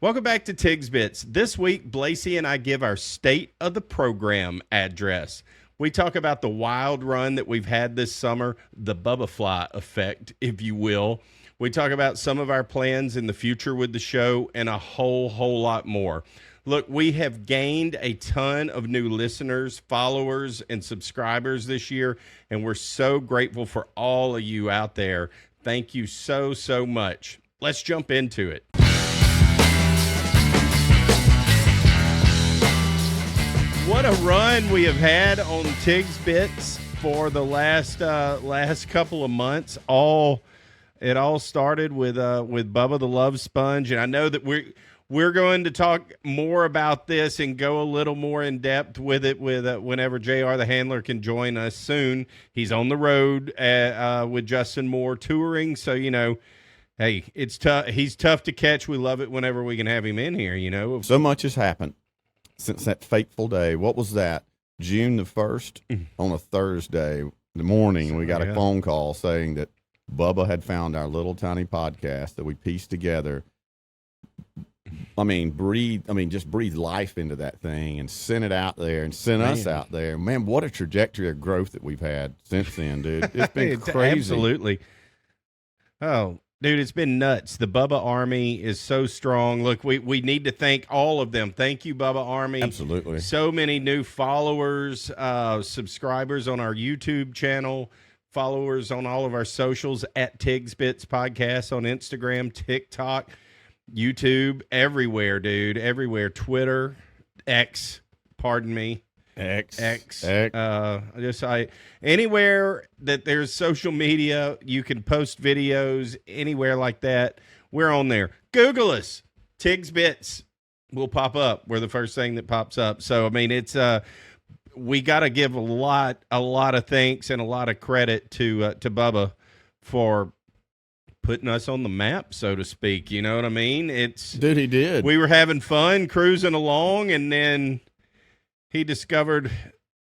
Welcome back to Tigs Bits. This week, Blasi and I give our state of the program address. We talk about the wild run that we've had this summer, the Bubba Fly effect, if you will. We talk about some of our plans in the future with the show and a whole lot more. Look, we have gained a ton of new listeners, followers, and subscribers this year, and we're so grateful for all of you out there. Thank you so much. Let's jump into it. What a run we have had on Tigs Bits for the last couple of months. It all started with Bubba the Love Sponge, and I know that we're going to talk more about this and go a little more in depth with it whenever JR the Handler can join us soon. He's on the road with Justin Moore touring, so hey, it's tough. He's tough to catch. We love it whenever we can have him in here. So much has happened since that fateful day. What was that? June the 1st on a Thursday in the morning, we got a phone call saying that Bubba had found our little tiny podcast that we pieced together. Just breathe life into that thing and send it out there and send us out there. Man, what a trajectory of growth that we've had since then, dude. It's been crazy. Absolutely. Oh, dude, it's been nuts. The Bubba Army is so strong. Look, we need to thank all of them. Thank you, Bubba Army. Absolutely. So many new followers, subscribers on our YouTube channel, followers on all of our socials at Tigs Bits Podcast on Instagram, TikTok, YouTube, everywhere, dude. Everywhere. Twitter, X, pardon me. X. Anywhere that there's social media, you can post videos, anywhere like that. We're on there. Google us. Tigs Bits will pop up. We're the first thing that pops up. So, it's we got to give a lot of thanks and a lot of credit to Bubba for putting us on the map, so to speak. You know what I mean? Dude, he did. We were having fun cruising along, and then he discovered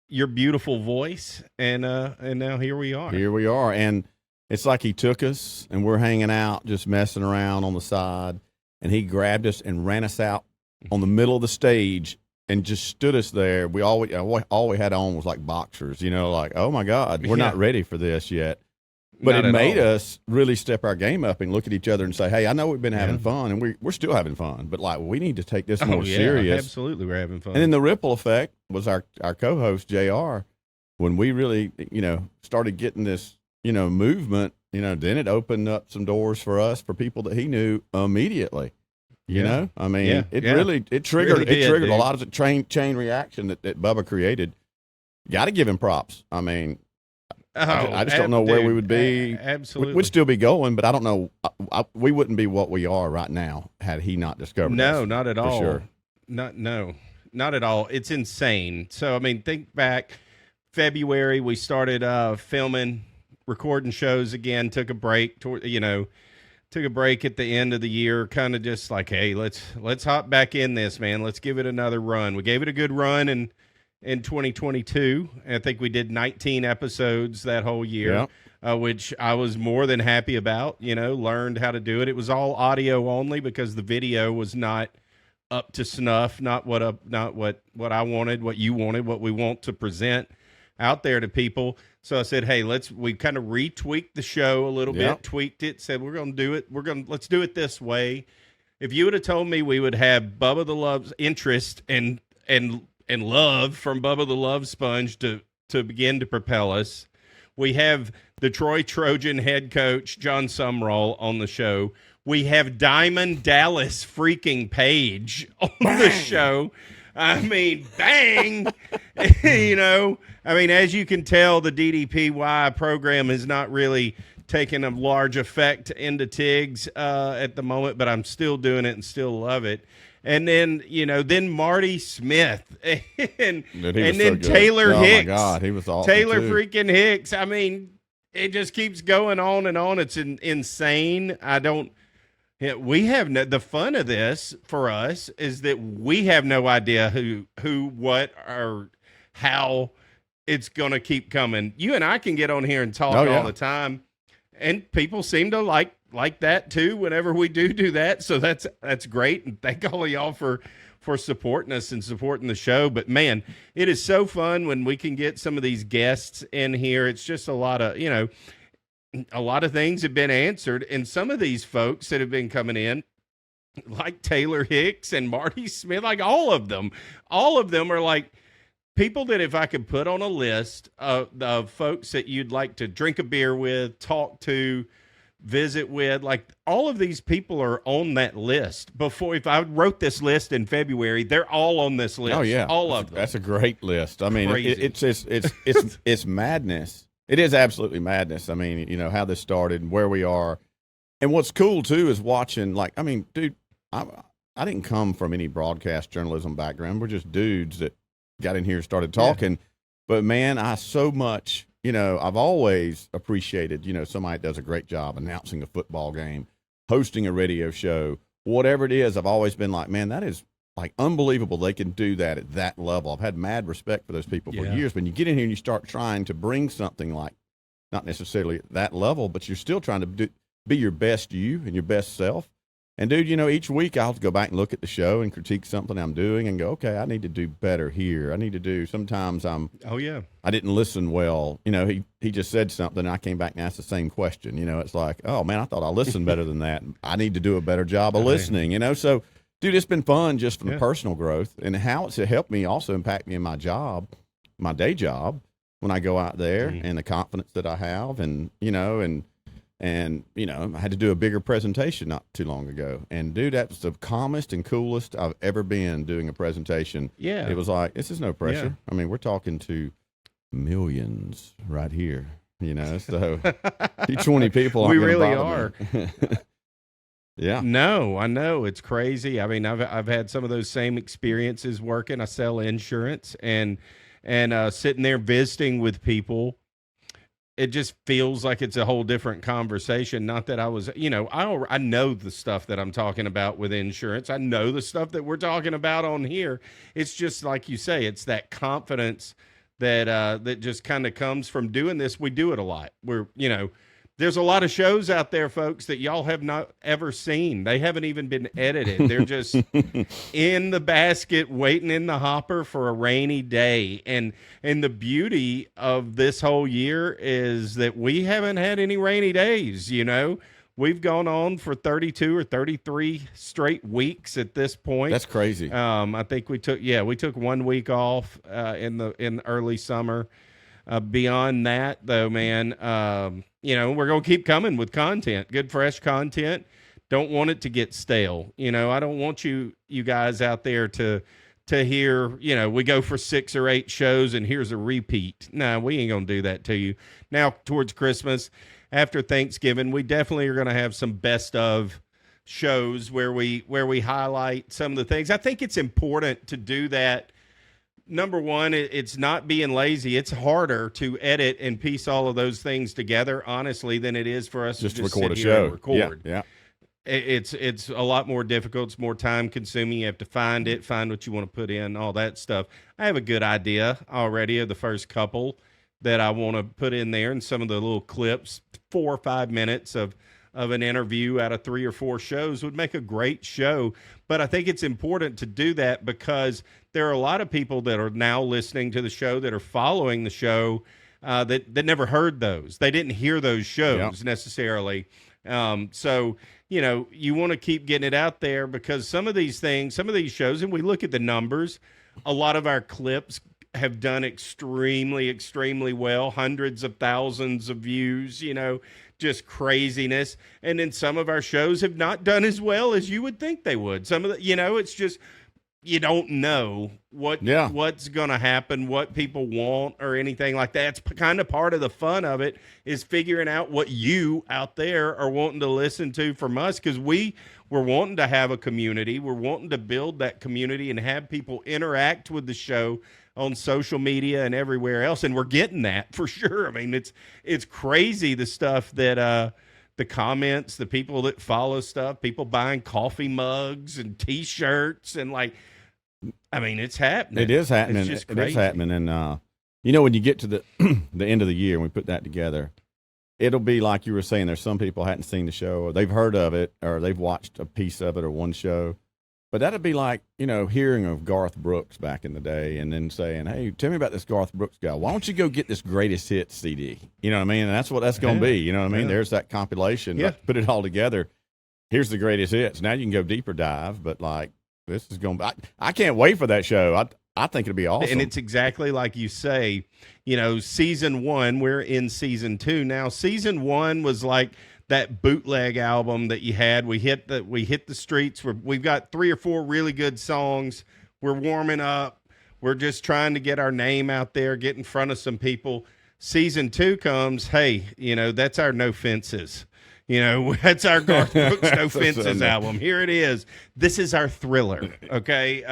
your beautiful voice, and now here we are. Here we are, and it's like he took us, and we're hanging out, just messing around on the side, and he grabbed us and ran us out on the middle of the stage and just stood us there. All we had on was like boxers, like, oh my God, we're not ready for this yet. But it made us really step our game up and look at each other and say, hey, I know we've been having fun, and we're still having fun, but like we need to take this more serious. Absolutely, we're having fun. And then the ripple effect was our co-host, JR, when we really, started getting this, movement, then it opened up some doors for us, for people that he knew immediately. It triggered a lot of the chain reaction that Bubba created. Got to give him props. I just don't know where we would be. Absolutely. We'd still be going, but I don't know. We wouldn't be what we are right now had he not discovered us. No, not at all. Sure. Not at all. It's insane. So, think back, February, we started filming, recording shows again, took a break, took a break at the end of the year, kind of just like, hey, let's hop back in this, man. Let's give it another run. We gave it a good run in 2022. I think we did 19 episodes that whole year, which I was more than happy about. Learned how to do it. It was all audio only because the video was not up to snuff, not what I wanted, what you wanted, what we want to present out there to people. So I said, hey, we kind of retweaked the show a little bit, tweaked it, said we're going to do it. Let's do it this way. If you would have told me we would have Bubba the Love's interest and love from Bubba the Love Sponge to begin to propel us. We have the Troy Trojan head coach, Jon Sumrall, on the show. We have Diamond Dallas freaking Page on the show. Bang! As you can tell, the DDPY program has not really taken a large effect into Tigs at the moment, but I'm still doing it and still love it. And then, then Marty Smith and then Taylor Hicks. Oh, my God, he was awesome, Taylor too. freaking Hicks. It just keeps going on and on. It's insane. We have the fun of this for us is that we have no idea who, what, or how it's going to keep coming. You and I can get on here and talk all the time, and people seem to like like that too whenever we do that. So that's great. And thank all of y'all for supporting us and supporting the show. But man, it is so fun when we can get some of these guests in here. It's just a lot of, a lot of things have been answered. And some of these folks that have been coming in, like Taylor Hicks and Marty Smith, like all of them are like people that if I could put on a list of folks that you'd like to drink a beer with, talk to, visit with, like all of these people are on that list. Before, if I wrote this list in February, they're all on this list. Oh yeah, all of them. That's a great list. I mean, Crazy. it's madness. It is absolutely madness. I mean, how this started and where we are, and what's cool too is watching. Like, I mean, dude, I didn't come from any broadcast journalism background. We're just dudes that got in here and started talking. Yeah. But man, I so much. I've always appreciated, somebody that does a great job announcing a football game, hosting a radio show, whatever it is. I've always been like, man, that is like unbelievable. They can do that at that level. I've had mad respect for those people for years. When you get in here and you start trying to bring something like, not necessarily at that level, but you're still trying to be your best you and your best self. And dude, each week I'll go back and look at the show and critique something I'm doing and go, okay, I need to do better here. I need to do, sometimes I didn't listen well. He just said something and I came back and asked the same question. It's like, oh man, I thought I listened better than that. I need to do a better job of listening, So dude, it's been fun just from the personal growth and how it's helped me also impact me in my job, my day job, when I go out there and the confidence that I have and I had to do a bigger presentation not too long ago. And, dude, that was the calmest and coolest I've ever been doing a presentation. Yeah. It was like, this is no pressure. Yeah. I mean, we're talking to millions right here, so you 20 people. We really are. Yeah. No, I know. It's crazy. I mean, I've had some of those same experiences working. I sell insurance and sitting there visiting with people. It just feels like it's a whole different conversation. Not that I was, I know the stuff that I'm talking about with insurance. I know the stuff that we're talking about on here. It's just like you say, it's that confidence that that just kind of comes from doing this. We do it a lot. There's a lot of shows out there, folks, that y'all have not ever seen. They haven't even been edited. They're just in the basket, waiting in the hopper for a rainy day. And the beauty of this whole year is that we haven't had any rainy days, We've gone on for 32 or 33 straight weeks at this point. That's crazy. I think we took 1 week off in early summer. Beyond that, though, man, we're going to keep coming with content, good, fresh content. Don't want it to get stale. I don't want you guys out there to hear, we go for 6 or 8 shows and here's a repeat. No, we ain't going to do that to you. Now, towards Christmas, after Thanksgiving, we definitely are going to have some best of shows where we highlight some of the things. I think it's important to do that. Number one, it's not being lazy. It's harder to edit and piece all of those things together, honestly, than it is for us to just record sit a show. And record. Yeah. It's a lot more difficult. It's more time consuming. You have to find what you want to put in, all that stuff. I have a good idea already of the first couple that I want to put in there, and some of the little clips, 4 or 5 minutes of an interview out of 3 or 4 shows would make a great show. But I think it's important to do that because there are a lot of people that are now listening to the show, that are following the show, that never heard those. They didn't hear those shows necessarily. So, you want to keep getting it out there because some of these shows, and we look at the numbers, a lot of our clips have done extremely, extremely well, hundreds of thousands of views, just craziness. And then some of our shows have not done as well as you would think they would. Some of the, it's just, you don't know what's going to happen, what people want or anything like that. It's kind of part of the fun of it is figuring out what you out there are wanting to listen to from us. Cause we're wanting to have a community. We're wanting to build that community and have people interact with the show on social media and everywhere else. And we're getting that for sure. I mean, it's crazy the stuff that, the comments, the people that follow stuff, people buying coffee mugs and T-shirts and it's happening. It is happening. It's just crazy. It is happening. And, when you get to the the end of the year and we put that together, it'll be like you were saying. There's some people hadn't seen the show, or they've heard of it, or they've watched a piece of it or one show. But that'd be like, hearing of Garth Brooks back in the day and then saying, hey, tell me about this Garth Brooks guy. Why don't you go get this greatest hits CD? You know what I mean? And that's what that's going to be. You know what I mean? Yeah. There's that compilation. Yeah. Put it all together. Here's the greatest hits. Now you can go deeper dive, but like this is going to be, I can't wait for that show. I think it'll be awesome. And it's exactly like you say, season 1, we're in season 2 now. Season 1 was like that bootleg album that you had. We hit the streets. We've got 3 or 4 really good songs. We're warming up. We're just trying to get our name out there, get in front of some people. Season 2 comes. Hey, that's our No Fences. That's our Garth Brooks No Fences album. Here it is. This is our thriller. Okay.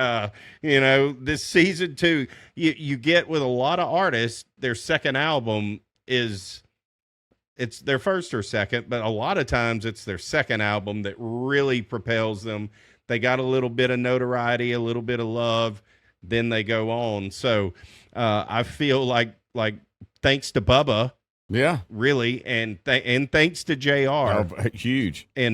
This season 2, you get with a lot of artists, their second album it's their first or second, but a lot of times it's their second album that really propels them. They got a little bit of notoriety, a little bit of love, then they go on. So I feel like thanks to Bubba, yeah, really, and thanks to JR, huge. JR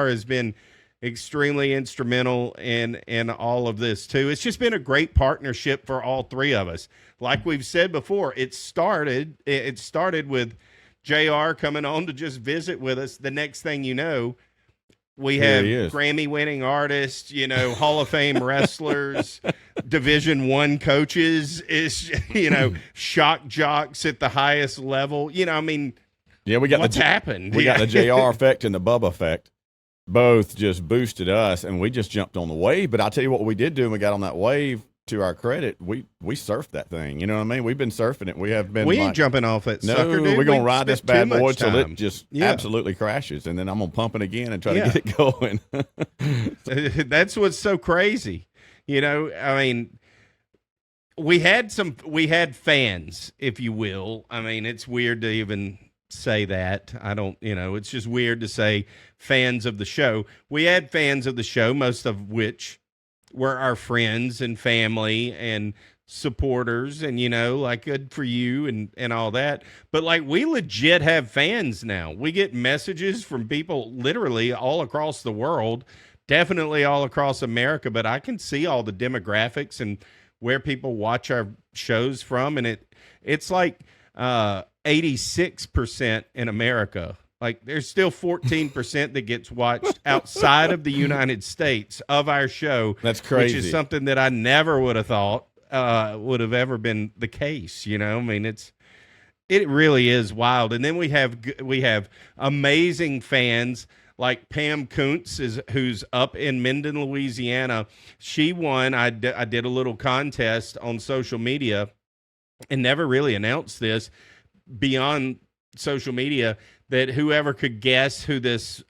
has been extremely instrumental in all of this too. It's just been a great partnership for all 3 of us. Like we've said before, it started with JR coming on to just visit with us. The next thing you know, we have Grammy-winning artists, Hall of Fame wrestlers, Division I coaches, shock jocks at the highest level. We got what's happened? We got the JR effect and the Bubba effect. Both just boosted us, and we just jumped on the wave. But I'll tell you what we did do when we got on that wave. To our credit, we surfed that thing. You know what I mean? We've been surfing it. We have been. We ain't jumping off that sucker, dude. We're gonna ride this bad boy till it just Yeah. absolutely crashes, and then I'm gonna pump it again and try to get it going. That's what's so crazy. We had fans, if you will. It's weird to even say that. I don't, it's just weird to say fans of the show. We had fans of the show, most of which were our friends and family and supporters, and good for you and all that. But we legit have fans now. We get messages from people literally all across the world, definitely all across America, but I can see all the demographics and where people watch our shows from, and it's 86% in America. There's still 14% that gets watched outside of the United States of our show. That's crazy. Which is something that I never would have thought would have ever been the case. It really is wild. And then we have amazing fans like Pam Kuntz, who's up in Minden, Louisiana. She won. I did a little contest on social media and never really announced this beyond social media, that whoever could guess who this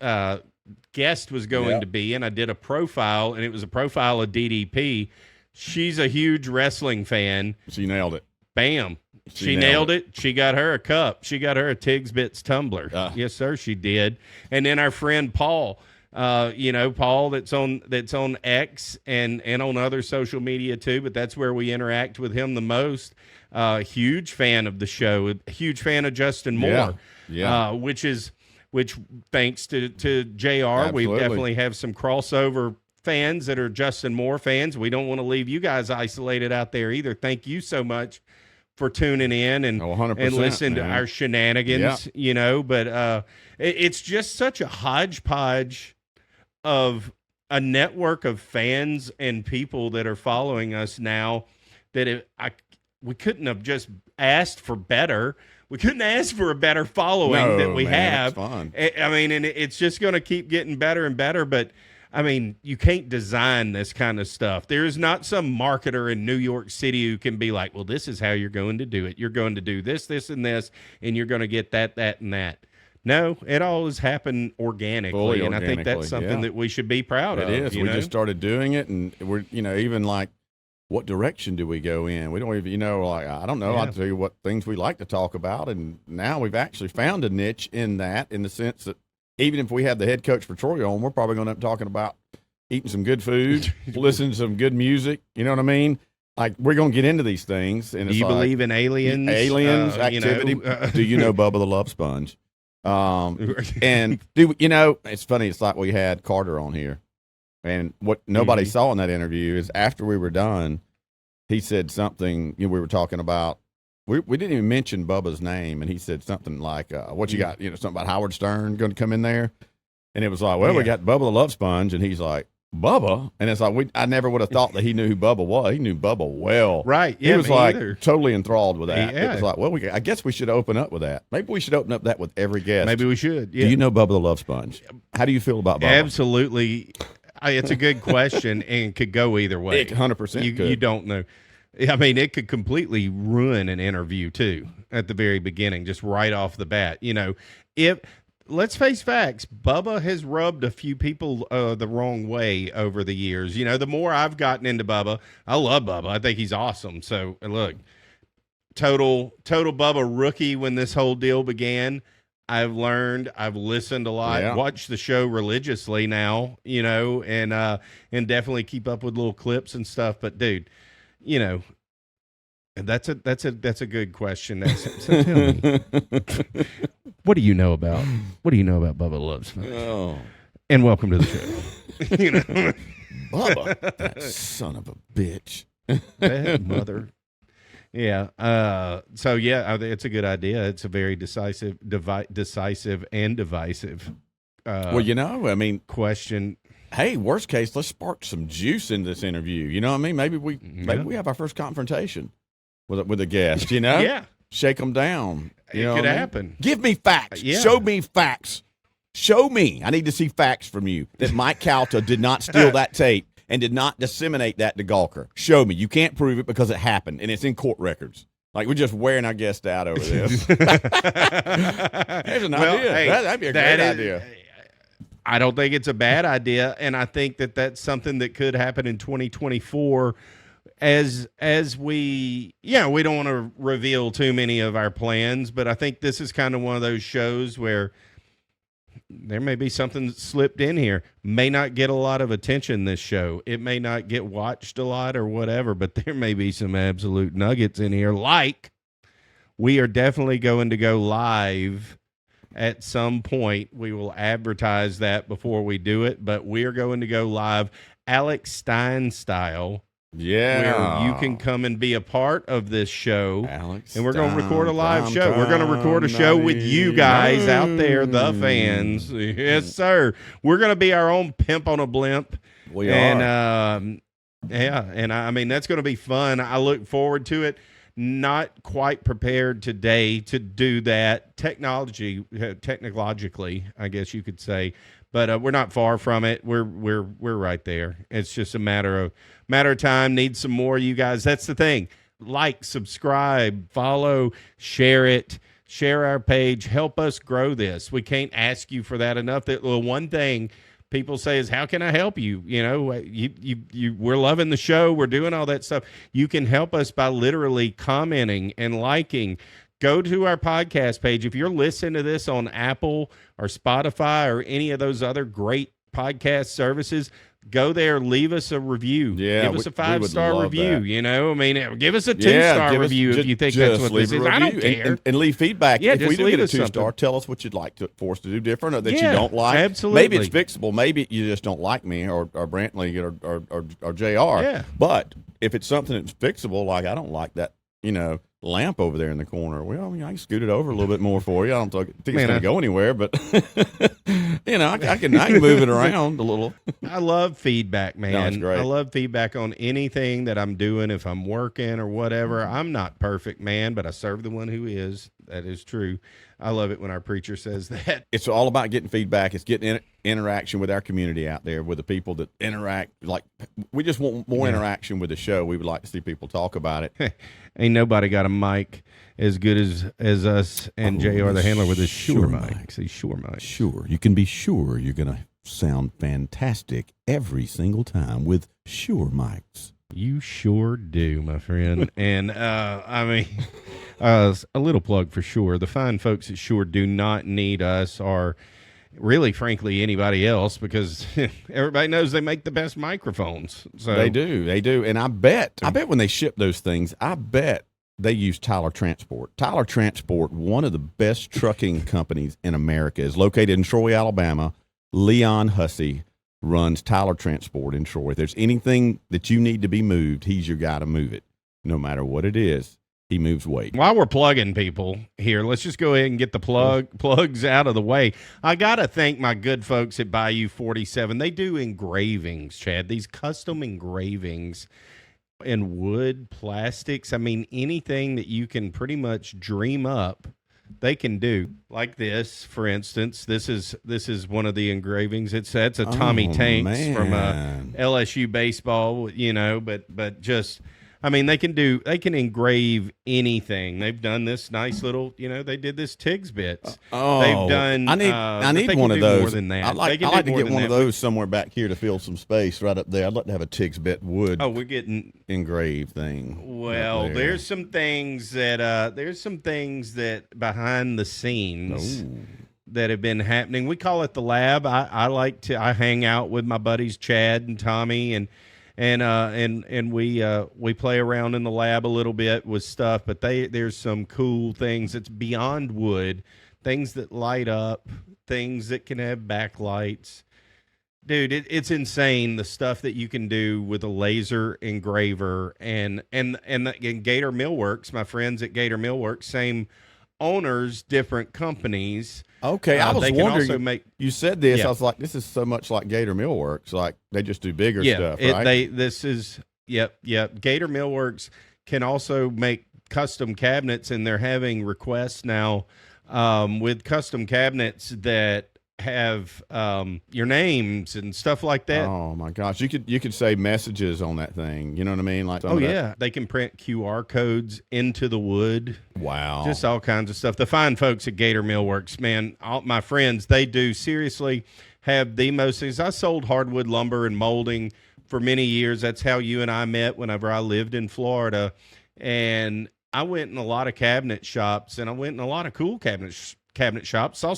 guest was going to be, and I did a profile, and it was a profile of DDP. She's a huge wrestling fan. She nailed it. Bam. She nailed it. She got her a cup. She got her a Tigs Bits tumbler. Yes, sir, she did. And then our friend Paul, Paul that's on X and on other social media too, but that's where we interact with him the most. Huge fan of the show, a huge fan of Justin Moore. Yeah. Which thanks to JR, Absolutely. we definitely have some crossover fans that are Justin Moore fans. We don't want to leave you guys isolated out there either. Thank you so much for tuning in and listening to our shenanigans, but it's just such a hodgepodge of a network of fans and people that are following us now that we couldn't have just asked for better. We couldn't ask for a better following that we have. It's fun. And it's just going to keep getting better and better. But, you can't design this kind of stuff. There is not some marketer in New York City who can be like, well, this is how you're going to do it. You're going to do this, this, and this, and you're going to get that, and that. No, it all has happened organically. And I think that's something that we should be proud of. It is. We just started doing it, and we're, even what direction do we go in? We don't even, I don't know. I'll tell you what things we like to talk about. And now we've actually found a niche in that, in the sense that even if we have the head coach for Troy on, we're probably going to be talking about eating some good food, listening to some good music. You know what I mean? like we're gonna get into these things. And do you believe in aliens? Activity? Do you know Bubba the Love Sponge? And it's funny. It's like we had Carter on here, and what nobody saw in that interview is after we were done, he said something. We were talking about. We didn't even mention Bubba's name, and he said something like, "What you got? Something about Howard Stern going to come in there." And it was like, well, we got Bubba the Love Sponge, and he's like, Bubba? And it's like, I never would have thought that he knew who Bubba was. He knew Bubba well. Right. Yeah, he was like totally enthralled with that. Yeah. It was like, well, I guess we should open up with that. Maybe we should open up that with every guest. Maybe we should. Yeah. Do you know Bubba the Love Sponge? How do you feel about Bubba? Absolutely. It's a good question and could go either way. It 100% You don't know. I mean, it could completely ruin an interview, too, at the very beginning, just right off the bat. Let's face facts, Bubba has rubbed a few people the wrong way over the years. The more I've gotten into Bubba, I love Bubba. I think he's awesome. So, look, total Bubba rookie when this whole deal began. I've learned, I've listened a lot, watched the show religiously now, and definitely keep up with little clips and stuff. But, dude, that's a good question. So tell me, what do you know about Bubba the Love Sponge? Oh. And welcome to the show. Bubba, that son of a bitch. That mother. Yeah. So it's a good idea. It's a very decisive and divisive. Question. Hey, worst case, let's spark some juice in this interview. You know what I mean? Maybe we have our first confrontation with a guest. Yeah. Shake them down. It could happen. Give me facts. Yeah. Show me facts. Show me. I need to see facts from you that Mike Calta did not steal that tape and did not disseminate that to Gawker. Show me. You can't prove it because it happened, and it's in court records. Like, we're just wearing our guest out over this. There's an idea. Hey, that'd be a great idea. I don't think it's a bad idea, and I think that that's something that could happen in 2024 as we don't want to reveal too many of our plans, but I think this is kind of one of those shows where there may be something slipped in here. May not get a lot of attention, this show. It may not get watched a lot or whatever, but there may be some absolute nuggets in here. Like, we are definitely going to go live at some point. We will advertise that before we do it, but we're going to go live Alex Stein style. Yeah. Where you can come and be a part of this show. Alex and we're going to record a live show. We're going to record a show with you guys out there, the fans. Yes, sir. We're going to be our own pimp on a blimp. We are. And, I mean, that's going to be fun. I look forward to it. Not quite prepared today to do that technologically, I guess you could say, but we're not far from it. We're right there. It's just a matter of time. Need some more of you guys. That's the thing. Like, subscribe, follow, share it, share our page. Help us grow this. We can't ask you for that enough. The one thing people say is, how can I help you? We're loving the show. We're doing all that stuff. You can help us by literally commenting and liking. Go to our podcast page. If you're listening to this on Apple or Spotify or any of those other great podcast services, go there, leave us a review. Yeah, give us a 5-star review. That. Give us a 2-star review if you think that's what this is. I don't care. And leave feedback. Yeah, if we do get a 2-star, something. tell us what you'd like for us to do different or that you don't like. Absolutely. Maybe it's fixable. Maybe you just don't like me or Brantley or JR. Yeah. But if it's something that's fixable, like I don't like that, lamp over there in the corner. Well, I can scoot it over a little bit more for you. I don't think it's going to go anywhere, but I can move it around a little. I love feedback, man. No, it's great. I love feedback on anything that I'm doing. If I'm working or whatever, I'm not perfect, man, but I serve the one who is. That is true. I love it when our preacher says that. It's all about getting feedback. It's getting interaction with our community out there, with the people that interact. Like, we just want more interaction with the show. We would like to see people talk about it. Ain't nobody got a mic as good as us and JR the handler with his Shure mic. See, Shure mic. Sure. You can be sure you're going to sound fantastic every single time with Shure mics. You sure do, my friend. And, a little plug for Shure. The fine folks at Shure do not need us or really, frankly, anybody else, because everybody knows they make the best microphones. So They do. And I bet when they ship those things, I bet they use Tyler Transport. Tyler Transport, one of the best trucking companies in America, is located in Troy, Alabama. Leon Hussey runs Tyler Transport in Troy. If there's anything that you need to be moved, he's your guy to move it. No matter what it is, he moves weight. while we're plugging people here, let's just go ahead and get the plugs out of the way. I got to thank my good folks at Bayou 47. They do engravings, Chad, these custom engravings in wood, plastics. I mean, anything that you can pretty much dream up, they can do. Like this, for instance. This is one of the engravings. That's a Tommy Tanks from LSU baseball, but just, I mean, they can engrave anything. They've done this nice little, they did this Tigs bits. They've done. I need one of those. More than that. I'd like to get one of those somewhere back here to fill some space right up there. I'd like to have a Tigs bit wood. Oh, we're getting engraved thing. Well, there's some things that behind the scenes. Ooh. That have been happening. We call it the lab. I hang out with my buddies Chad and Tommy and we play around in the lab a little bit with stuff, but there's some cool things that's beyond wood, things that light up, things that can have backlights. Dude, it's insane the stuff that you can do with a laser engraver and Gator Millworks, my friends at Gator Millworks, same owners, different companies. Okay, I was wondering. You said this. Yeah. I was like, this is so much like Gator Millworks. Like they just do bigger stuff, right? Gator Millworks can also make custom cabinets, and they're having requests now with custom cabinets that have your names and stuff like that. Oh my gosh, you could say messages on that thing. You know what I mean? Like, they can print QR codes into the wood. Wow, just all kinds of stuff. The fine folks at Gator Millworks, man, all my friends, they do seriously have the most things. I sold hardwood lumber and molding for many years. That's how you and I met whenever I lived in Florida, and I went in a lot of cabinet shops, and I went in a lot of cool cabinet shops, saw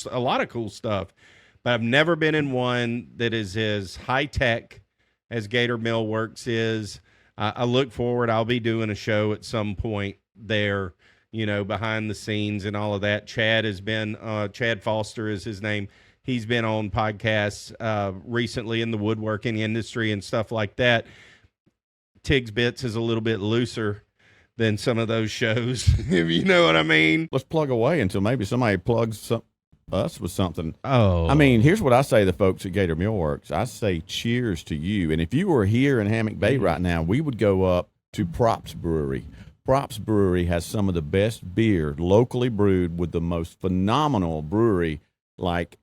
a lot of cool stuff, but I've never been in one that is as high tech as Gator Millworks is. I look forward. I'll be doing a show at some point there, behind the scenes and all of that. Chad has been, Chad Foster is his name. He's been on podcasts recently in the woodworking industry and stuff like that. Tigs Bits is a little bit looser than some of those shows, if you know what I mean. Let's plug away until maybe somebody plugs us with something. Oh. I mean, here's what I say to the folks at Gator Millworks. I say cheers to you. And if you were here in Hammock Bay right now, we would go up to Props Brewery. Props Brewery has some of the best beer locally brewed with the most phenomenal brewery, like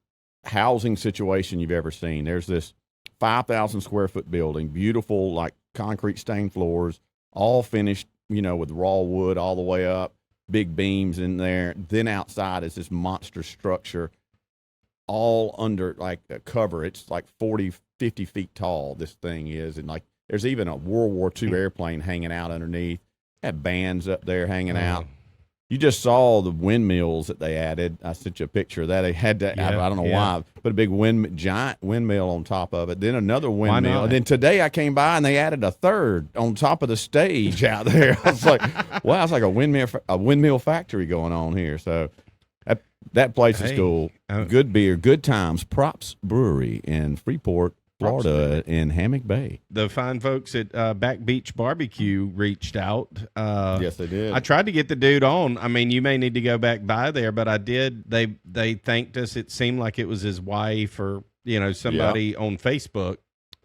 housing situation you've ever seen. There's this 5,000 square foot building, beautiful, like concrete stained floors, all finished, with raw wood all the way up, big beams in there. Then outside is this monster structure, all under like a cover. It's like 40, 50 feet tall, this thing is. And like there's even a World War II airplane hanging out underneath. Had bands up there hanging out. You just saw the windmills that they added. I sent you a picture of that. They had to, I don't know why, put a big giant windmill on top of it. Then another windmill. And then today I came by and they added a third on top of the stage out there. I was like, wow, it's like a windmill factory going on here. So that place is cool. Good beer, good times. Props Brewery in Freeport, Florida, in Hammock Bay. The fine folks at Back Beach Barbecue reached out. Yes, they did. I tried to get the dude on. I mean, you may need to go back by there, but I did. They thanked us. It seemed like it was his wife or somebody on Facebook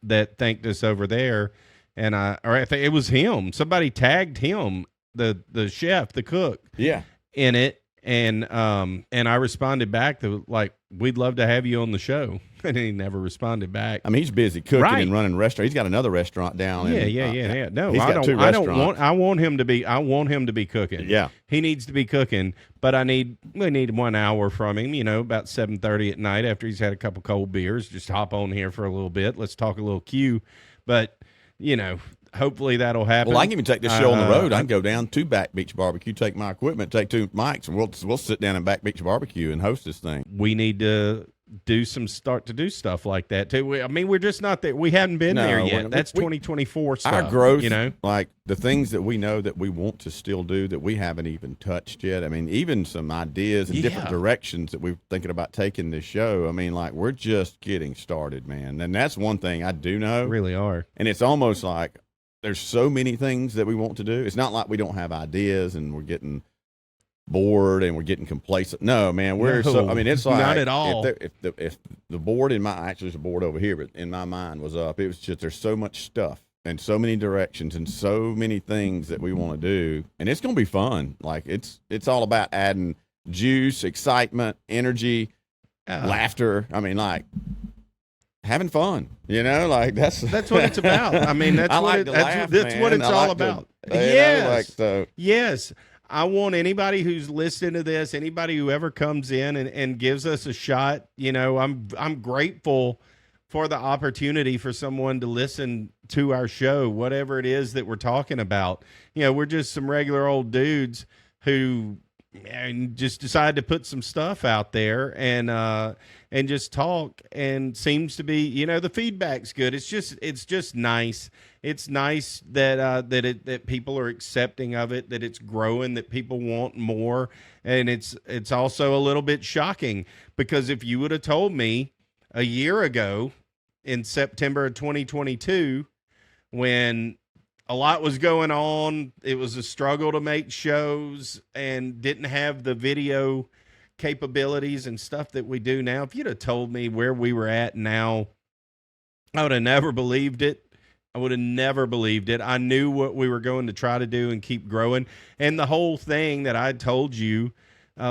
that thanked us over there. And I think it was him. Somebody tagged him, the chef, the cook, in it. And I responded back to like, we'd love to have you on the show. And he never responded back. I mean, he's busy cooking and running a restaurant. He's got another restaurant down. Yeah. No, I want him to be cooking. Yeah. He needs to be cooking, but we need 1 hour from him, about 7:30 at night after he's had a couple cold beers. Just hop on here for a little bit. Let's talk a little Q. But, hopefully that'll happen. Well, I can even take this show on the road. I can go down to Back Beach Barbecue, take my equipment, take 2 mics, and we'll sit down at Back Beach Barbecue and host this thing. We need to start to do stuff like that too. I mean, we're just not there. We haven't been there yet. That's 2024 stuff. Our growth, you know, like the things that we know that we want to still do that we haven't even touched yet. I mean, even some ideas and different directions that we're thinking about taking this show. I mean, like we're just getting started, man. And that's one thing I do know. Really are. And it's almost like there's so many things that we want to do. It's not like we don't have ideas and we're getting bored and we're getting complacent. No, man, I mean, it's like not at all. If the board actually there's a board over here, but in my mind was up. It was just there's so much stuff and so many directions and so many things that we want to do, and it's gonna be fun. Like it's all about adding juice, excitement, energy, laughter. I mean, like having fun. You know, like that's what it's about. I mean, that's what it's all about. Yes. I want anybody who's listening to this, anybody who ever comes in and gives us a shot, you know, I'm grateful for the opportunity for someone to listen to our show, whatever it is that we're talking about. You know, we're just some regular old dudes who just decide to put some stuff out there and just talk, and seems to be, you know, the feedback's good. It's just nice. It's nice that that people are accepting of it, that it's growing, that people want more, and it's also a little bit shocking, because if you would have told me a year ago in September of 2022, when a lot was going on, it was a struggle to make shows and didn't have the video capabilities and stuff that we do now. If you'd have told me where we were at now, I would have never believed it. I would have never believed it. I knew what we were going to try to do and keep growing. And the whole thing that I told you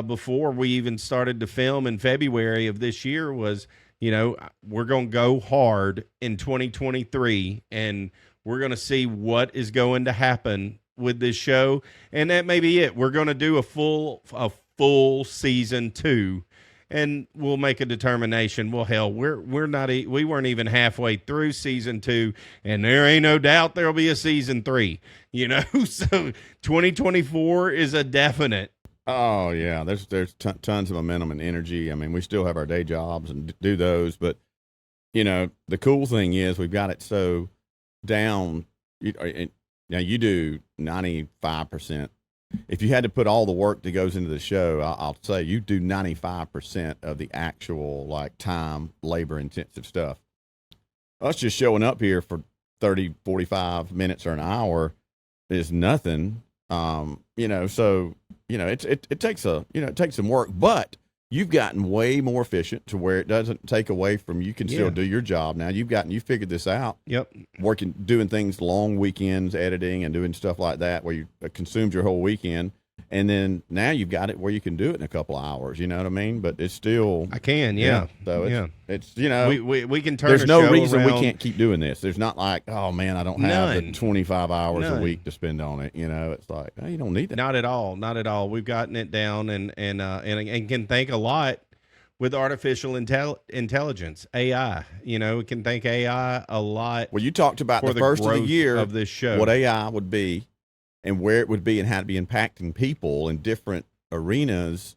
before we even started to film in February of this year was, you know, we're going to go hard in 2023, and we're going to see what is going to happen with this show. And that may be it. We're going to do a full season 2. And we'll make a determination. Well, hell, we weren't even halfway through season 2, and there ain't no doubt there'll be a season 3. You know, so 2024 is a definite. Oh yeah, there's tons of momentum and energy. I mean, we still have our day jobs and do those, but you know, the cool thing is we've got it so down. Now you do 95%. If you had to put all the work that goes into the show, I'll say you do 95% of the actual like time, labor intensive stuff. Us just showing up here for 30, 45 minutes or an hour is nothing. You know, so, you know, it takes some work, but you've gotten way more efficient to where it doesn't take away from, you can still do your job now. You figured this out. Yep. Doing things long weekends, editing and doing stuff like that where you consumed your whole weekend. And then now you've got it where you can do it in a couple of hours, you know what I mean? But it's still, I can, yeah. So it's you know, we can turn. There's no reason around. we can't keep doing this. There's not like, oh man, I don't have the 25 hours a week to spend on it. You know, it's like, you don't need that. Not at all. Not at all. We've gotten it down and can thank a lot with artificial intelligence, AI. You know, we can thank AI a lot. Well, you talked about the first of the year of this show, what AI would be and where it would be and how to be impacting people in different arenas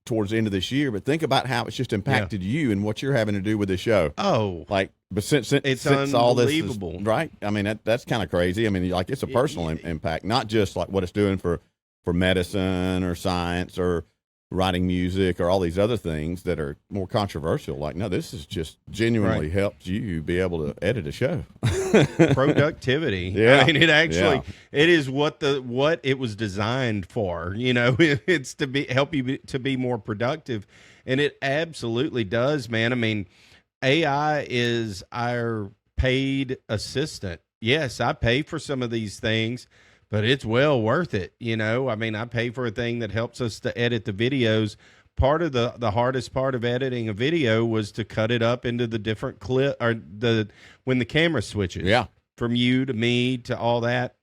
towards the end of this year. But think about how it's just impacted you and what you're having to do with this show. Oh, like, but since all this is, right? I mean, that's kind of crazy. I mean, like, it's a personal impact, not just like what it's doing for medicine or science or writing music or all these other things that are more controversial. Like, no, this has just genuinely helped you be able to edit a show. Productivity. I mean, it actually it is what it was designed for. You know, it's to help you to be more productive, and it absolutely does, man. I mean, AI is our paid assistant. Yes, I pay for some of these things, but it's well worth it. You know, I mean, I pay for a thing that helps us to edit the videos. Part of the hardest part of editing a video was to cut it up into the different clip, or when the camera switches. Yeah. From you to me to all that,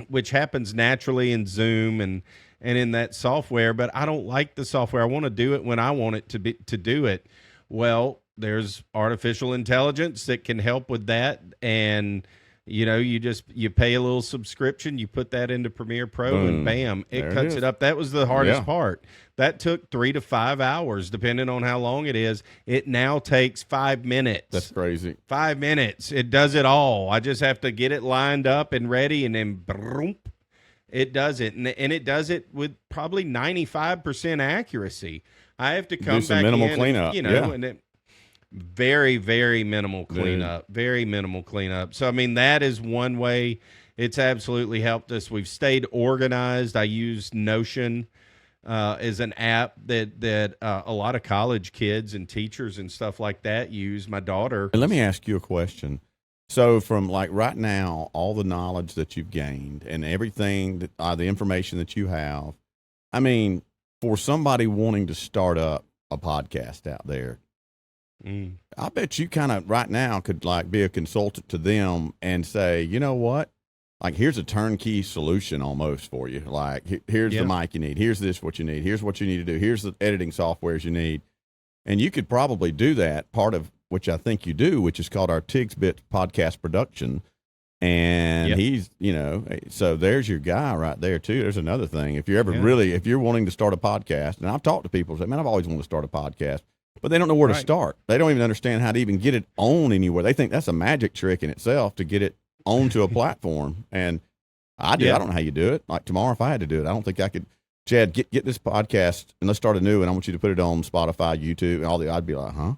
which happens naturally in Zoom and in that software. But I don't like the software. I want to do it when I want it to do it. Well, there's artificial intelligence that can help with that, and You pay a little subscription, you put that into Premiere Pro, Boom. and bam, it There cuts is. it up. That was the hardest Yeah. part. That took 3 to 5 hours, depending on how long it is. It now takes 5 minutes. That's crazy. 5 minutes. It does it all. I just have to get it lined up and ready, and then boom, it does it. And it does it with probably 95% accuracy. I have to come Do some back minimal in, cleanup. Yeah. and it, very, very minimal cleanup. Very minimal cleanup. So, I mean, that is one way it's absolutely helped us. We've stayed organized. I use Notion as an app that a lot of college kids and teachers and stuff like that use. My daughter. And let me ask you a question. So from like right now, all the knowledge that you've gained and everything that the information that you have, I mean, for somebody wanting to start up a podcast out there, I bet you kind of right now could like be a consultant to them and say, you know what? Like, here's a turnkey solution almost for you. Like, here's the mic you need. Here's what you need. Here's what you need to do. Here's the editing softwares you need. And you could probably do that, part of which I think you do, which is called our Tigs Bits podcast production. And he's, so there's your guy right there too. There's another thing. If you're ever if you're wanting to start a podcast, and I've talked to people who say, man, I've always wanted to start a podcast, but they don't know where to start. They don't even understand how to even get it on anywhere. They think that's a magic trick in itself to get it onto a platform. And I do. I don't know how you do it. Like tomorrow, if I had to do it, I don't think I could. Chad, get this podcast and let's start a new one. I want you to put it on Spotify, YouTube, and all the. I'd be like, huh?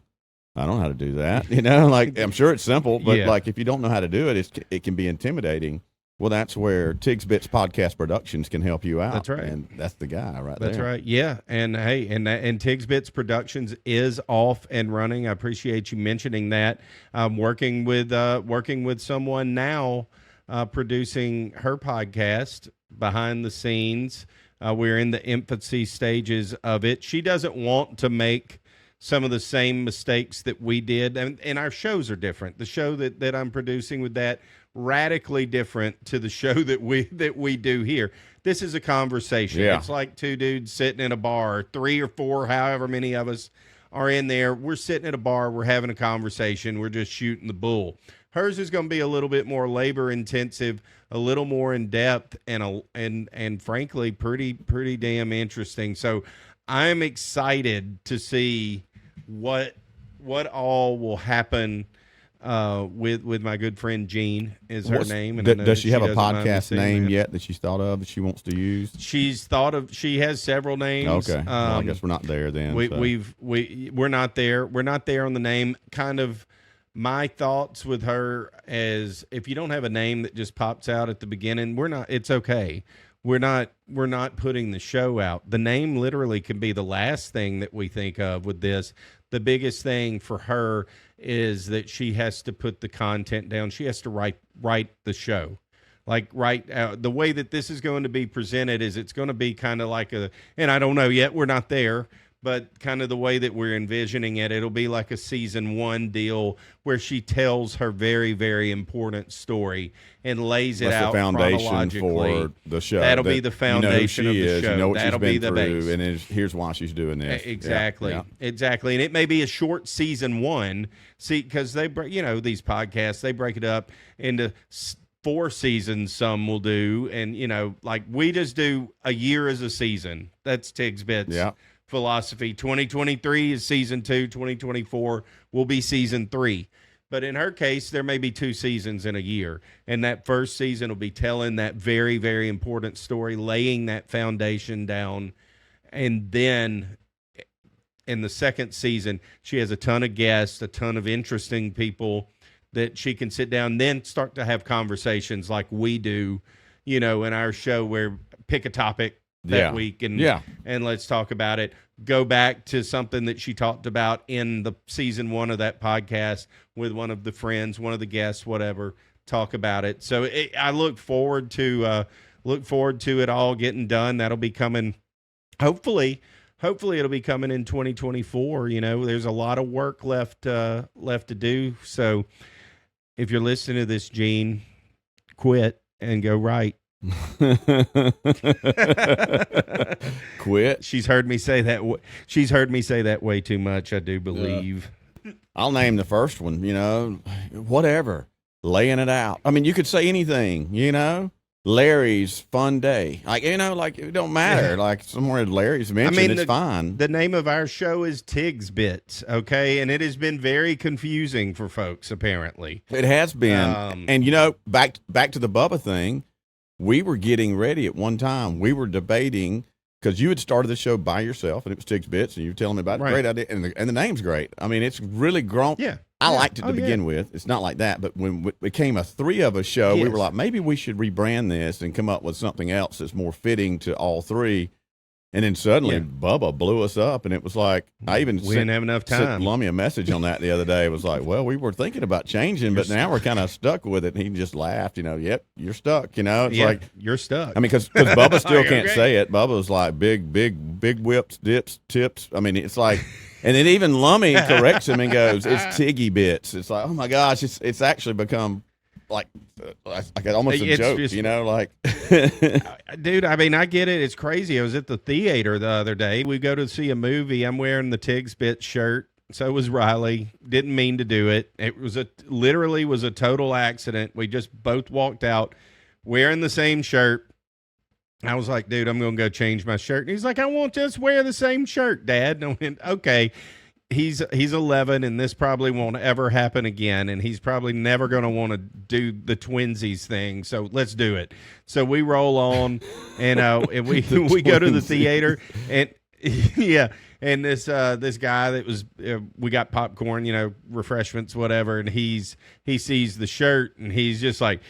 I don't know how to do that. Like I'm sure it's simple, but like if you don't know how to do it, it can be intimidating. Well, that's where Tigs Bits Podcast Productions can help you out. That's right. And that's the guy right there. That's right. Yeah. And hey, and Tigs Bits Productions is off and running. I appreciate you mentioning that. I'm working with someone now producing her podcast behind the scenes. We're in the infancy stages of it. She doesn't want to make some of the same mistakes that we did. And our shows are different. The show that I'm producing with that, radically different to the show that we do here. This is a conversation. Yeah. It's like two dudes sitting in a bar, 3 or 4, however many of us are in there. We're sitting at a bar. We're having a conversation. We're just shooting the bull. Hers is going to be a little bit more labor intensive, a little more in depth, and frankly, pretty damn interesting. So I'm excited to see what all will happen with my good friend Jean is her name. And does she have a podcast name yet that she's thought of that she wants to use? She has several names. Okay. Well, I guess we're not there then. We're not there. We're not there on the name. Kind of my thoughts with her as if you don't have a name that just pops out at the beginning, it's okay. We're not putting the show out. The name literally can be the last thing that we think of with this. The biggest thing for her is that she has to put the content down. She has to write the show. Like the way that this is going to be presented is it's going to be kind of like and I don't know yet, we're not there, but kind of the way that we're envisioning it, it'll be like a season 1 deal where she tells her very, very important story and lays it out chronologically. For the show. That'll be the foundation of the show. You know what That'll she's be the been through, base. and here's why she's doing this. Exactly. Exactly. And it may be a short season 1. See, because these podcasts, they break it up into 4 seasons. Some will do, and like we just do a year as a season. That's Tigs Bits. Yeah. Philosophy. 2023 is season 2. 2024 will be season 3. But in her case, there may be 2 seasons in a year. And that first season will be telling that very, very important story, laying that foundation down. And then in the second season, she has a ton of guests, a ton of interesting people that she can sit down, then start to have conversations like we do, in our show where pick a topic that week and let's talk about it. Go back to something that she talked about in the season 1 of that podcast with one of the friends, one of the guests, whatever, talk about it. So I look forward to it all getting done. That'll be coming. Hopefully it'll be coming in 2024. There's a lot of work left to do. So if you're listening to this, Gene, quit and go write. Quit. She's heard me say that way too much, I do believe. I'll name the first one, whatever. laying it out. I mean, you could say anything, you know. Larry's fun day, like, you know, like it don't matter. Like somewhere Larry's mentioned, it's fine. The name of our show is Tigs Bits, okay, and it has been very confusing for folks. Apparently, it has been. And you know, back to the Bubba thing, we were getting ready at one time. We were debating because you had started the show by yourself, and it was Tigs Bits, and you were telling me about it. Great idea, and the name's great. I mean, it's really grown. Yeah. I liked it to begin with. It's not like that, but when it became a three of us show, we were like, maybe we should rebrand this and come up with something else that's more fitting to all three. And then suddenly Bubba blew us up, and it was like, we didn't have enough time. Sent Lummy a message on that the other day. It was like, well, we were thinking about changing, but now we're kind of stuck with it. And he just laughed, you know, yep, you're stuck, you know. It's like, you're stuck. I mean, because Bubba still can't say it. Bubba was like, big whips, dips, tips. I mean, it's like... And then even Lummy corrects him and goes, "It's Tiggy Bits." It's like, oh my gosh, it's actually become like almost a joke, you know? Like, dude, I mean, I get it. It's crazy. I was at the theater the other day. We go to see a movie. I'm wearing the Tigs Bits shirt. So was Riley. Didn't mean to do it. It was literally was a total accident. We just both walked out wearing the same shirt. I was like, dude, I'm going to go change my shirt. And he's like, I won't just wear the same shirt, Dad. And I went, okay. He's 11, and this probably won't ever happen again. And he's probably never going to want to do the twinsies thing. So let's do it. So we roll on, and we go to the theater, and and this guy that was we got popcorn, you know, refreshments, whatever, and he sees the shirt, and he's just like,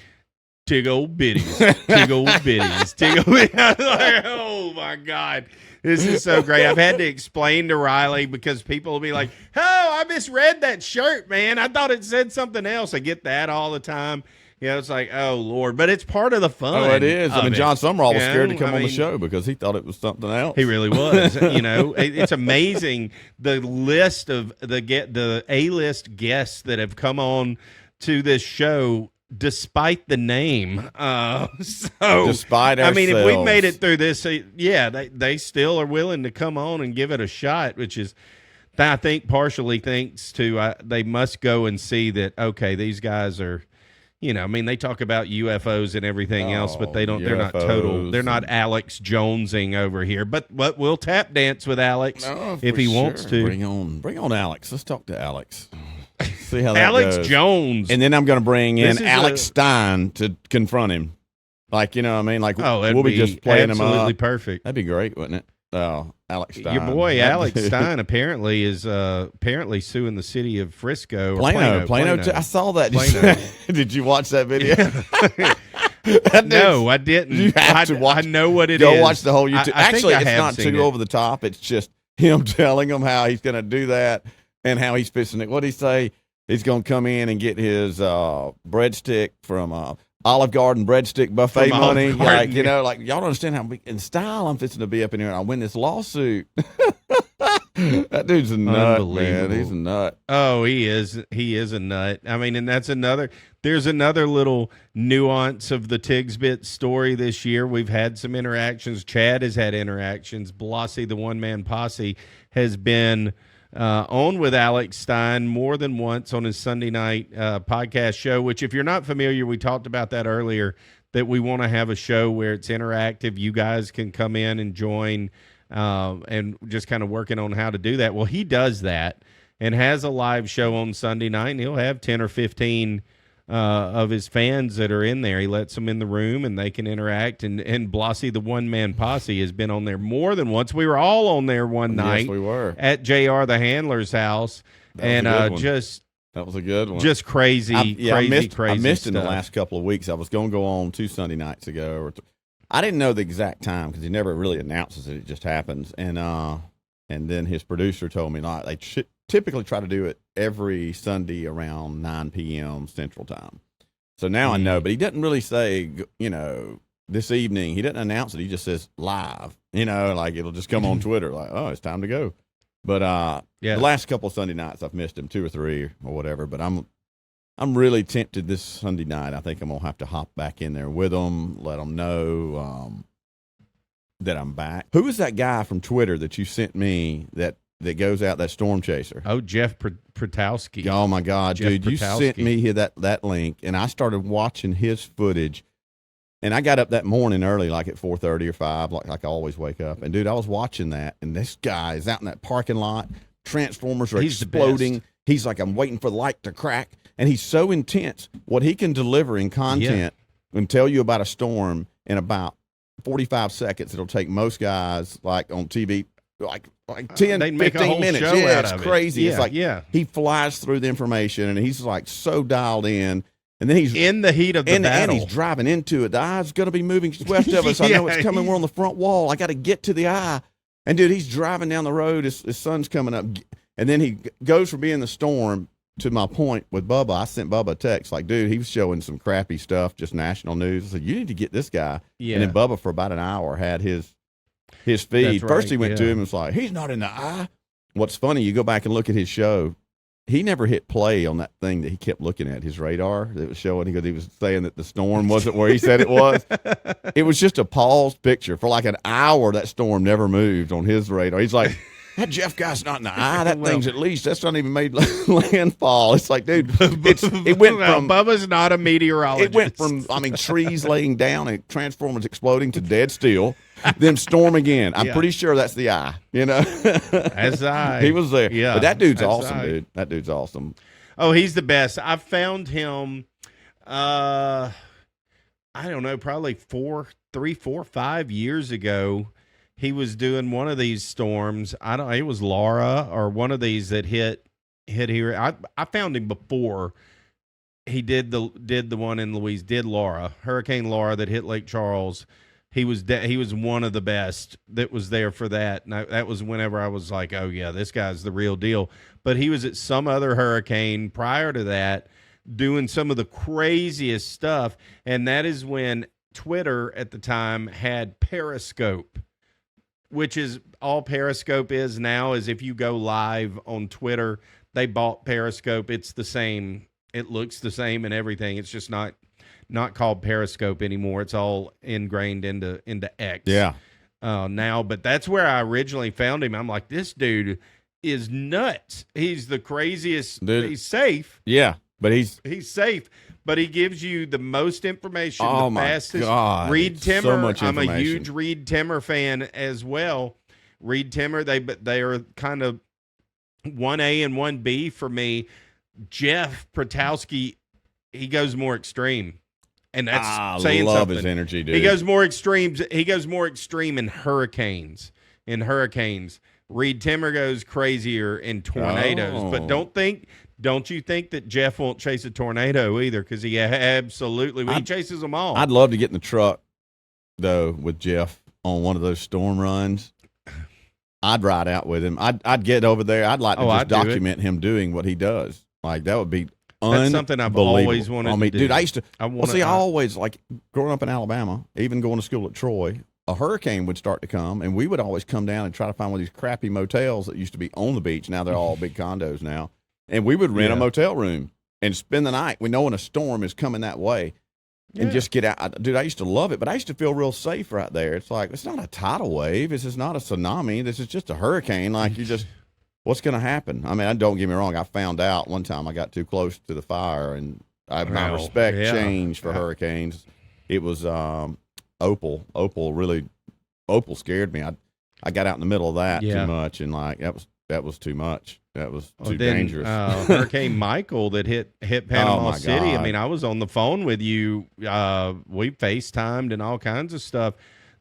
Tig old biddies, tig old biddies, tig old biddies. I was like, oh my God, this is so great. I've had to explain to Riley because people will be like, oh, I misread that shirt, man. I thought it said something else. I get that all the time. You know, it's like, oh Lord, but it's part of the fun. Oh, it is. I mean, Jon Sumrall was scared to come on the show because he thought it was something else. He really was. You know, it's amazing the list of the A-list guests that have come on to this show. Despite the name, despite ourselves. I mean, if we've made it through this, they still are willing to come on and give it a shot, which is, I think, partially thanks to they must go and see that. Okay, these guys are, you know, I mean, they talk about UFOs and everything else, but they don't. They're not total. They're not Alex Jonesing over here. But we'll tap dance with Alex if he wants to. Bring on Alex. Let's talk to Alex. See how that Alex goes. Jones. And then I'm going to bring in Alex Stein to confront him. Like, you know what I mean? Like, we'll be just playing him up. Absolutely perfect. That'd be great, wouldn't it? Oh, Alex Stein. Your boy Alex Stein apparently is suing the city of Frisco. Plano. I saw that. Did you watch that video? No, I didn't. You have to watch. I know what it is. Go watch the whole YouTube. Actually, it's not too over the top. It's just him telling them how he's going to do that. And how he's fixing it. What did he say? He's going to come in and get his breadstick from Olive Garden breadstick buffet money. Like, you know, like, y'all don't understand how in style I'm fixing to be up in here, and I'll win this lawsuit. That dude's a nut, man. He's a nut. Oh, he is. He is a nut. I mean, and there's another little nuance of the Tigs Bits story this year. We've had some interactions. Chad has had interactions. Blasi, the one-man posse, has been on with Alex Stein more than once on his Sunday night podcast show, which if you're not familiar, we talked about that earlier, that we want to have a show where it's interactive. You guys can come in and join and just kind of working on how to do that. Well, he does that and has a live show on Sunday night, and he'll have 10 or 15 of his fans that are in there. He lets them in the room and they can interact. And Blasi, the one-man posse, has been on there more than once. We were all on there one night. Yes, we were. At JR the Handler's house. That was a good one. Just crazy, I missed stuff. In the last couple of weeks. I was going to go on 2 Sunday nights ago. I didn't know the exact time because he never really announces it. It just happens. And then his producer told me they typically try to do it every Sunday around 9 p.m. Central Time. So now I know, but he doesn't really say, you know, this evening. He doesn't announce it. He just says live, you know, like it'll just come on Twitter like, oh, it's time to go. But the last couple of Sunday nights I've missed him 2 or 3 or whatever, but I'm really tempted this Sunday night. I think I'm going to have to hop back in there with them, let them know that I'm back. Who is that guy from Twitter that you sent me that that goes out, that storm chaser. Oh, Jeff Piotrowsk. Oh my God, Jeff dude! You Piotrowsk. sent me that link, and I started watching his footage. And I got up that morning early, like at 4:30 or 5, like I always wake up. And dude, I was watching that, and this guy is out in that parking lot. Transformers are exploding. He's like, I'm waiting for the light to crack, and he's so intense. What he can deliver in content and tell you about a storm in about 45 seconds. It'll take most guys like on TV like 10, 15 minutes. Yeah, it's crazy. Yeah, it's like he flies through the information, and he's like so dialed in. And then he's in the heat of the battle. And he's driving into it. The eye's going to be moving west of us. I know it's coming. We're on the front wall. I got to get to the eye. And, dude, he's driving down the road. His sun's coming up. And then he goes from being the storm to my point with Bubba. I sent Bubba a text like, dude, he was showing some crappy stuff, just national news. I said, you need to get this guy. Yeah. And then Bubba, for about an hour, had his feed. First he went to him and was like, he's not in the eye. What's funny, you go back and look at his show. He never hit play on that thing that he kept looking at, his radar that was showing. He was saying that the storm wasn't where he said it was. It was just a paused picture. For like an hour, that storm never moved on his radar. He's like, that Jeff guy's not in the eye. That thing's at least, that's not even made landfall. It's like, dude, it went from. Bubba's not a meteorologist. It went from, trees laying down and transformers exploding to dead still. Then storm again. I'm pretty sure that's the eye, That's the eye. He was there. Yeah. But that dude's awesome, dude. That dude's awesome. Oh, he's the best. I found him, I don't know, probably 3, 4, 5 years ago. He was doing one of these storms. It was Laura or one of these that hit here. I found him before he did the one in Louisiana, did Laura, Hurricane Laura that hit Lake Charles. He was one of the best that was there for that. And that was whenever I was like, oh, yeah, this guy's the real deal. But he was at some other hurricane prior to that doing some of the craziest stuff. And that is when Twitter at the time had Periscope, which is all Periscope is now, is if you go live on Twitter, they bought Periscope. It's the same. It looks the same and everything. It's just not called Periscope anymore. It's all ingrained into X. Yeah. Now, but that's where I originally found him. I'm like, this dude is nuts. He's the craziest. Dude. He's safe. Yeah, but he's safe. But he gives you the most information. Oh, the my fastest. God. Reed Timmer. So much I'm a information. huge Reed Timmer fan as well. Reed Timmer, they are kind of 1A and 1B for me. Jeff Piotrowsk, he goes more extreme. And that's saying love something. His energy, dude. He goes more extreme in hurricanes. Reed Timmer goes crazier in tornadoes. But don't you think that Jeff won't chase a tornado either? Because he he chases them all. I'd love to get in the truck though with Jeff on one of those storm runs. I'd ride out with him. I'd get over there. I'd like to just document him doing what he does. Like that would be. That's something I've always wanted to do. Dude, I used to. I always, like, growing up in Alabama, even going to school at Troy, a hurricane would start to come, and we would always come down and try to find one of these crappy motels that used to be on the beach. Now they're all big condos now. And we would rent a motel room and spend the night. We know when a storm is coming that way and just get out. Dude, I used to love it, but I used to feel real safe right there. It's like, it's not a tidal wave. This is not a tsunami. This is just a hurricane. Like, you just... What's going to happen? I mean, don't get me wrong. I found out one time I got too close to the fire, and my respect changed for hurricanes. It was Opal. Opal scared me. I got out in the middle of that too much, and like that was too much. That was too dangerous. Hurricane Michael that hit Panama City. God. I mean, I was on the phone with you. We FaceTimed and all kinds of stuff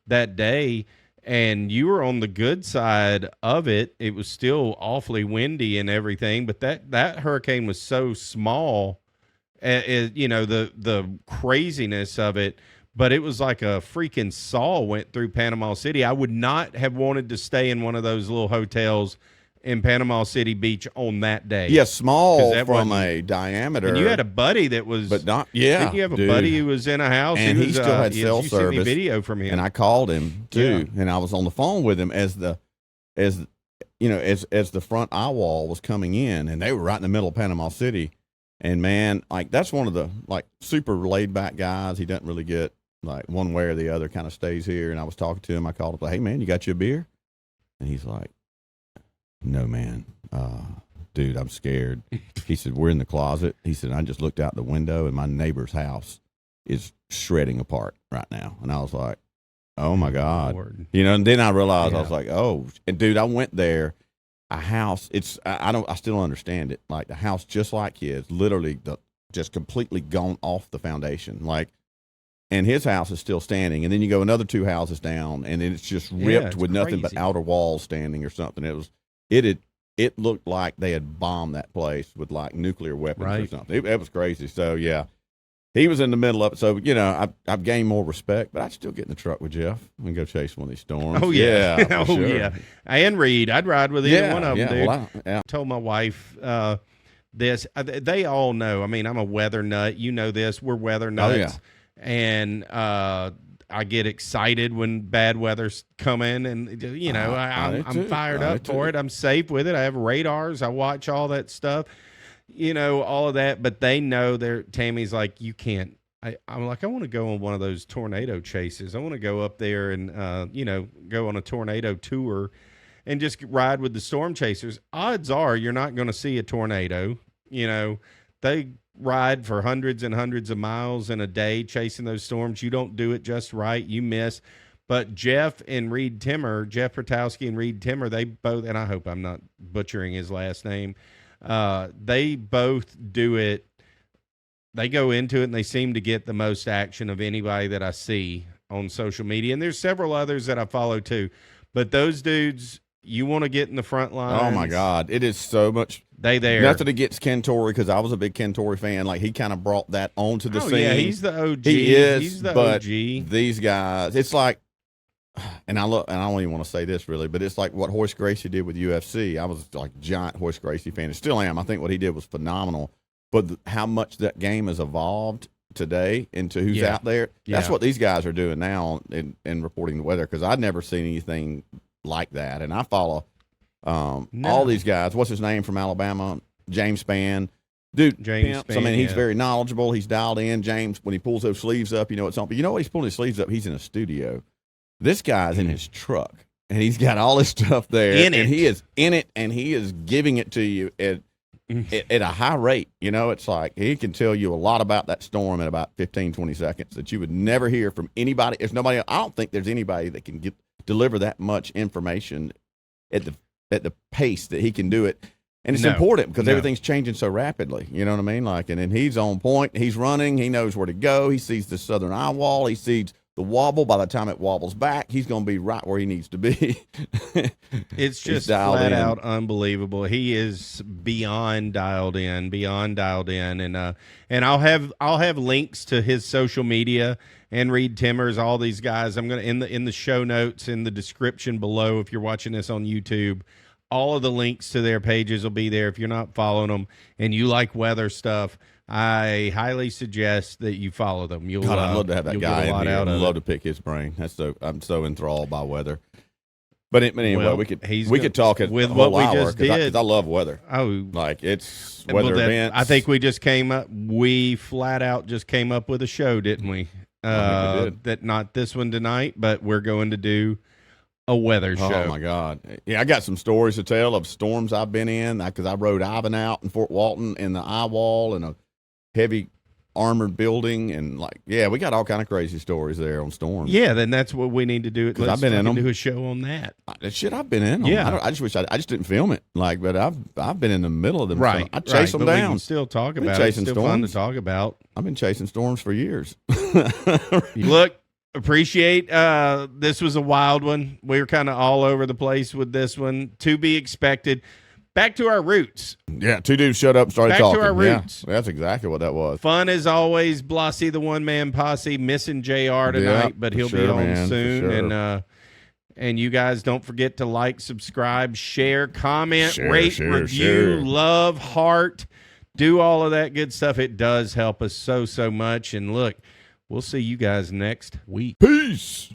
that day. And you were on the good side of it. It was still awfully windy and everything, but that hurricane was so small, the craziness of it. But it was like a freaking saw went through Panama City. I would not have wanted to stay in one of those little hotels in Panama City Beach on that day. Yeah, small from a diameter. And you had a buddy that was, but not. Yeah, didn't you have a buddy who was in a house and he still had cell service. Sent me video from him, and I called him too, and I was on the phone with him as the front eye wall was coming in, and they were right in the middle of Panama City. And man, like that's one of the like super laid back guys. He doesn't really get like one way or the other. Kind of stays here. And I was talking to him. I called him, like, hey man, you got you a beer? And he's like, No, man. Dude, I'm scared. He said, we're in the closet. He said, I just looked out the window and my neighbor's house is shredding apart right now. And I was like, oh my God. Lord. You know, and then I realized, I Yeah. was like, oh, and dude, I went there, a house, I still don't understand it. Like the house, just like his, literally just completely gone off the foundation. Like, and his house is still standing. And then you go another 2 houses down and then it's just ripped it's with nothing but crazy. outer walls standing or something. It looked like they had bombed that place with like nuclear weapons or Right. something. It was crazy. So yeah, he was in the middle of it. So, you know, I've gained more respect, but I'd still get in the truck with Jeff and go chase one of these storms. Oh, yeah. for Oh, sure. yeah. And Reed. I'd ride with either one of them, dude. Well, I told my wife this. They all know. I mean, I'm a weather nut. You know this. We're weather nuts. Oh, yeah. And I get excited when bad weather's coming. And, you know, I do I'm too. fired I up do for too. it. I'm safe with it. I have radars. I watch all that stuff. You know, all of that. But they know Tammy's like, you can't. I'm like, I want to go on one of those tornado chases. I want to go up there and, you know, go on a tornado tour and just ride with the storm chasers. Odds are you're not going to see a tornado. You know, they ride for hundreds and hundreds of miles in a day chasing those storms. You don't do it just right. You miss. But Jeff Piotrowsk and Reed Timmer, they both, and I hope I'm not butchering his last name, they both do it. They go into it and they seem to get the most action of anybody that I see on social media. And there's several others that I follow too. But those dudes, you want to get in the front lines. Oh my God. It is so much. They there. Nothing against Ken Torrey, because I was a big Ken Torrey fan. Like, he kind of brought that onto the scene. Yeah, he's the OG. He is, He's the but OG. these guys, it's like, and I don't even want to say this really, but it's like what Horace Gracie did with UFC. I was like giant Horace Gracie fan, and still am. I think what he did was phenomenal. But how much that game has evolved today into who's out there, that's what these guys are doing now in reporting the weather, because I'd never seen anything like that. And I follow all these guys. What's his name from Alabama? James Spann. Dude, James pimps. I mean, Spann, he's very knowledgeable. He's dialed in. James, when he pulls those sleeves up, you know it's on. But you know what? He's pulling his sleeves up. He's in a studio. This guy's in his truck, and he's got all his stuff there. And he is in it, and he is giving it to you at a high rate. You know, it's like he can tell you a lot about that storm in about 15, 20 seconds that you would never hear from anybody. There's nobody. I don't think there's anybody that can deliver that much information at the pace that he can do it. And it's important because everything's changing so rapidly. You know what I mean? Like, and then he's on point. He's running. He knows where to go. He sees the southern eye wall. He sees the wobble. By the time it wobbles back, he's going to be right where he needs to be. It's just flat out unbelievable. He is beyond dialed in, and I'll have links to his social media and Reed Timmers, all these guys. I'm gonna in the show notes in the description below if you're watching this on YouTube. All of the links to their pages will be there. If you're not following them and you like weather stuff, I highly suggest that you follow them. I'd love to have that guy in here. I'd love to pick his brain. I'm so enthralled by weather. But anyway, we could talk it with a whole what we hour, just did. because I love weather. Oh, like it's weather events. I think we just came up. We flat out just came up with a show, didn't we? I think we did. That not this one tonight, but we're going to do a weather show. Oh my God! Yeah, I got some stories to tell of storms I've been in, because I rode Ivan out in Fort Walton in the eye wall and a heavy armored building, and we got all kind of crazy stories there on storms. Yeah, then that's what we need to do. Let's I've been in them. Do a show on that. Shit, I've been in them. Yeah, I just wish I just didn't film it. But I've been in the middle of them. Right, so I chase them but down. We can still talk about it. It's still fun to talk about. I've been chasing storms for years. Look, appreciate this was a wild one. We were kind of all over the place with this one. To be expected. Back to our roots. Yeah, two dudes showed up and started talking. Back to our roots. Yeah, that's exactly what that was. Fun as always. Blasi, the one-man posse, missing JR tonight, but he'll be on soon. And you guys don't forget to like, subscribe, share, comment, rate, review, love, heart. Do all of that good stuff. It does help us so much. And look, we'll see you guys next week. Peace.